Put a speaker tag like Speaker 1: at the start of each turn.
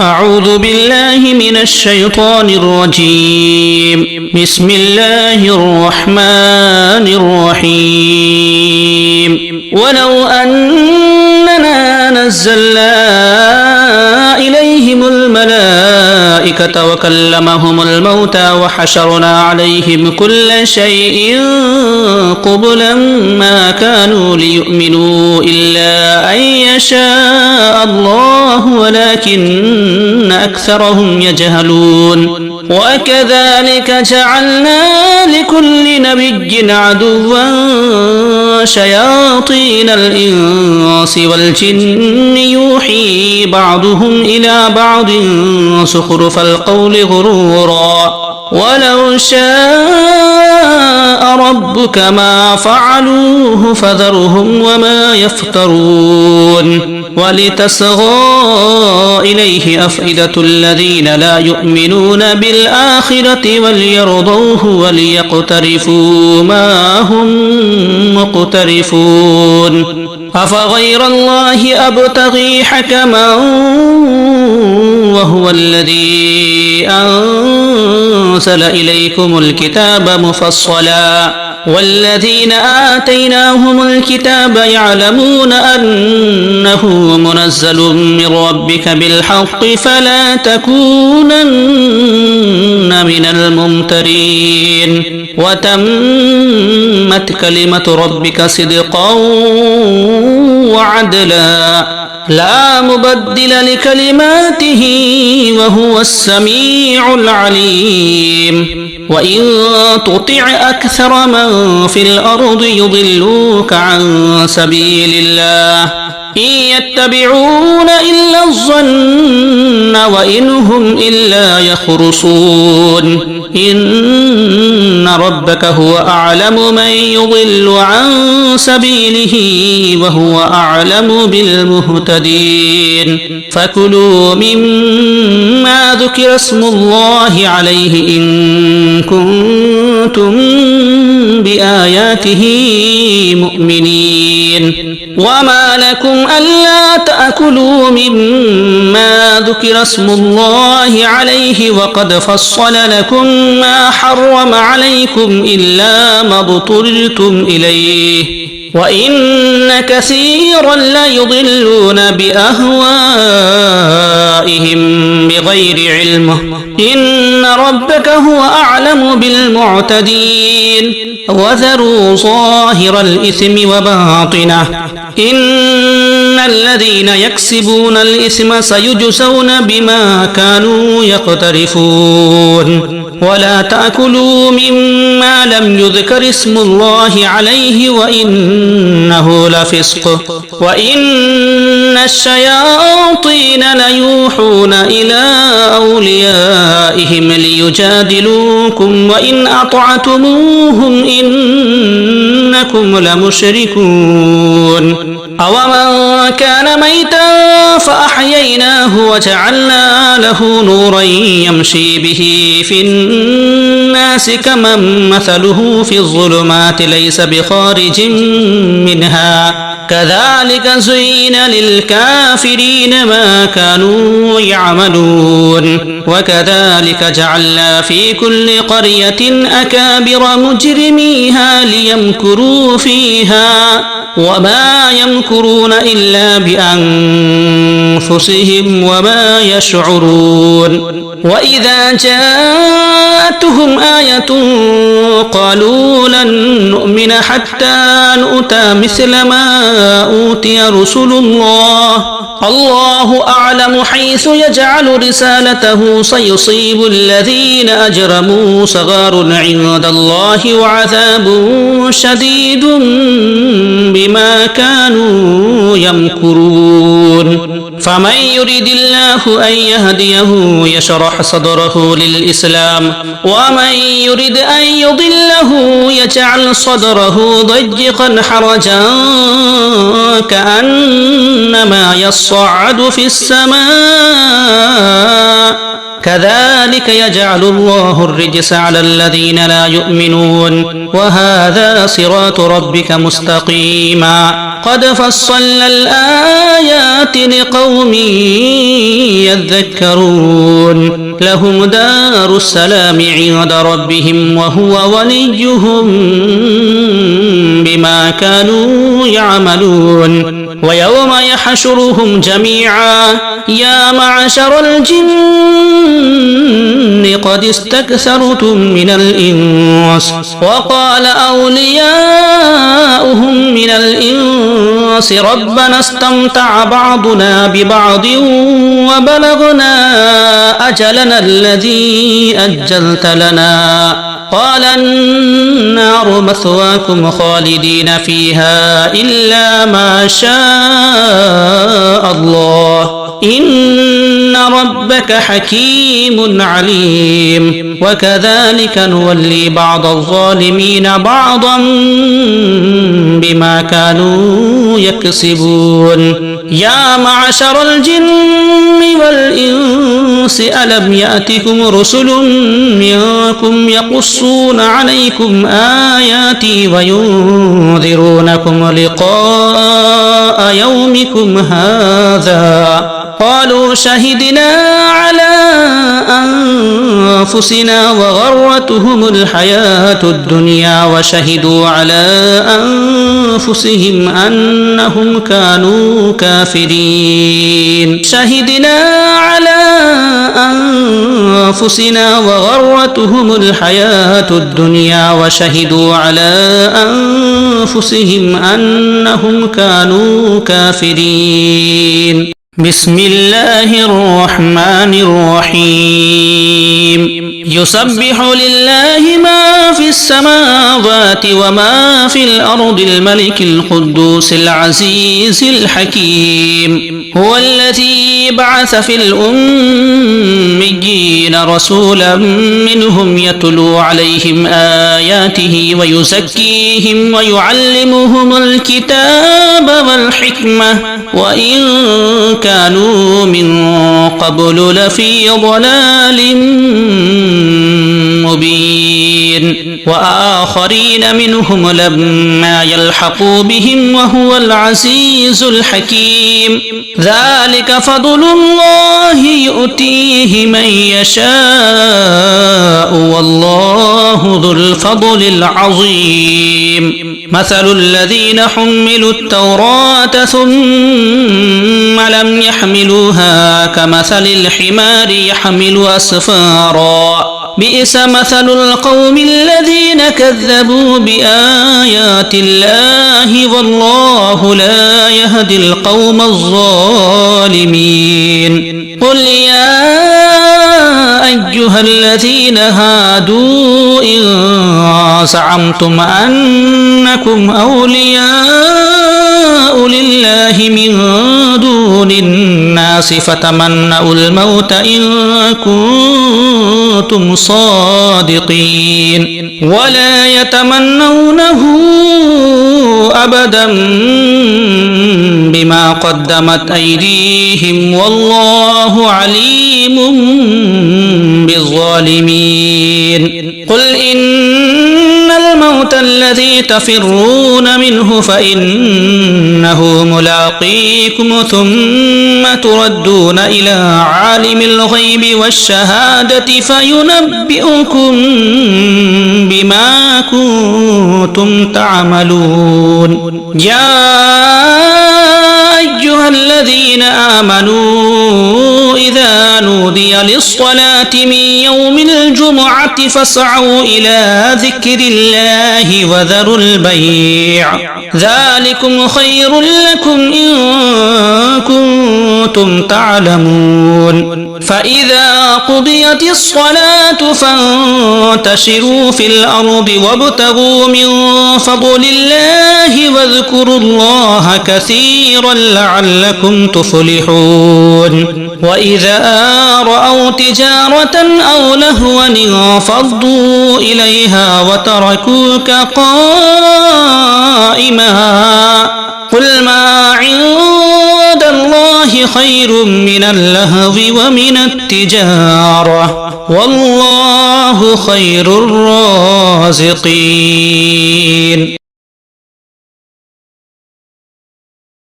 Speaker 1: أعوذ بالله من الشيطان الرجيم بسم الله الرحمن الرحيم ولو أننا نزلنا إليهم الملائكة وكلمهم الموتى وحشرنا عليهم كل شيء قبلا ما كانوا ليؤمنوا إلا أن يشاء الله ولكن أكثرهم يجهلون وكذلك جعلنا لكل نبي عدوا شياطين الإنس والجن يوحي بعضهم إلى بعض زخرف القول غرورا ولو شاء ربك ما فعلوه فذرهم وما يفترون ولتصغى إليه أفئدة الذين لا يؤمنون بالآخرة وليرضوه وليقترفوا ما هم مقترفون أفغير الله أبتغي حكما وهو الذي أنزل إليكم الكتاب مفصلا والذين آتيناهم الكتاب يعلمون أنه منزل من ربك بالحق فلا تكونن من الممترين وتمت كلمة ربك صدقا وعدلا لا مبدل لكلماته وهو السميع العليم وإن تطع أكثر من في الأرض يضلوك عن سبيل الله إن يتبعون إلا الظن وإن هم إلا يخرصون إن ربك هو أعلم من يضل عن سبيله وهو أعلم بالمهتدين فكلوا مما ذكر اسم الله عليه إن كنتم بآياته مؤمنين وما لكم ألا تأكلوا مما ذكر اسم الله عليه وقد فصل لكم ما حرم عليكم إلا ما اضطررتم إليه وإن كثيرا ليضلون بأهوائهم بغير علم إن ربك هو أعلم بالمعتدين وذروا ظاهر الإثم وباطنه إن الذين يكسبون الإثم سيجزون بما كانوا يقترفون ولا تأكلوا مما لم يذكر اسم الله عليه وإنه لفسق وإن الشياطين ليوحون إلى أوليائهم ليجادلوكم وإن أطعتموهم إنكم لمشركون أومن كان ميتا فأحييناه وجعلنا له نورا يمشي به في الناس كمن مثله في الظلمات ليس بخارج منها كذلك زين للكافرين ما كانوا يعملون وكذلك جعلنا في كل قرية أكابر مجرميها ليمكروا فيها وما يمكرون إلا بأنفسهم وما يشعرون وإذا جاءتهم آية قالوا لن نؤمن حتى نؤتى مثل ما أوتي رسل الله أعلم حيث يجعل رسالته سيصيب الذين أجرموا صغار عند الله وعذاب شديد بما كانوا يمكرون فمن يريد الله أن يهديه يشرح صدره للإسلام ومن يريد أن يضله يجعل صدره ضيقا حرجا كأنما يصعد في السماء كذلك يجعل الله الرجس على الذين لا يؤمنون وهذا صراط ربك مستقيما قد فصلنا الآيات لقوم يذكرون لهم دار السلام عند ربهم وهو وليهم بما كانوا يعملون ويوم يحشرهم جميعا يا معشر الجن قد استكثرتم من الإنس وقال أولياؤهم من الإنس ربنا استمتع بعضنا ببعض وبلغنا أجلنا الذي أجلت لنا قال النار مثواكم خالدين فيها إلا ما شاء الله إن ربك حكيم عليم وكذلك نولي بعض الظالمين بعضا بما كانوا يكسبون يا معشر الجن والإنس ألم يأتكم رسل منكم يقصون عليكم آياتي وينذرونكم لقاء يومكم هذا قالوا شهدنا على أنفسنا وغرتهم الحياة الدنيا وشهدوا على أنفسهم أنهم كانوا كافرين شهدنا على أنفسنا وغرتهم الحياة الدنيا وشهدوا على أنفسهم أنهم كانوا كافرين بسم الله الرحمن الرحيم يسبح لله ما في السماوات وما في الأرض الملك القدوس العزيز الحكيم هو الذي بعث في الأميين رسولا منهم يتلو عليهم آياته ويزكيهم ويعلمهم الكتاب والحكمة وإن كانوا من قبل لفي ضلال مبين وآخرين منهم لما يلحقوا بهم وهو العزيز الحكيم ذلك فضل الله يؤتيه من يشاء والله ذو الفضل العظيم مثل الذين حملوا التوراة ثم لم يحملوها كمثل الحمار يحمل أسفارا بئس مثل القوم الذين كذبوا بآيات الله والله لا يهدي القوم الظالمين قل يا أيها الذين هادوا إن زعمتم أنكم أولياء لله من دون الناس فتمنوا الموت إن كنتم صادقين ولا يتمنونه أبدا بما قدمت أيديهم والله عليم بالظالمين قل إن الموت الذي تفرون منه فإنه ملاقيكم ثم تردون إلى عالم الغيب والشهادة فينبئكم بما كنتم تعملون يا أيها الذين آمنوا إذا نودي للصلاة من يوم الجمعة فاسعوا إلى ذكر الله وذروا البيع ذلكم خير لكم إن كنتم تعلمون فإذا قضيت الصلاة فانتشروا في الأرض وابتغوا من فضل الله واذكروا الله كثيرا لعلكم تفلحون وإذا رأوا تجارة أو لهوا انفضوا إليها وتركوك قائما قل ما عند الله الله خير من اللهو ومن التجارة والله خير الرازقين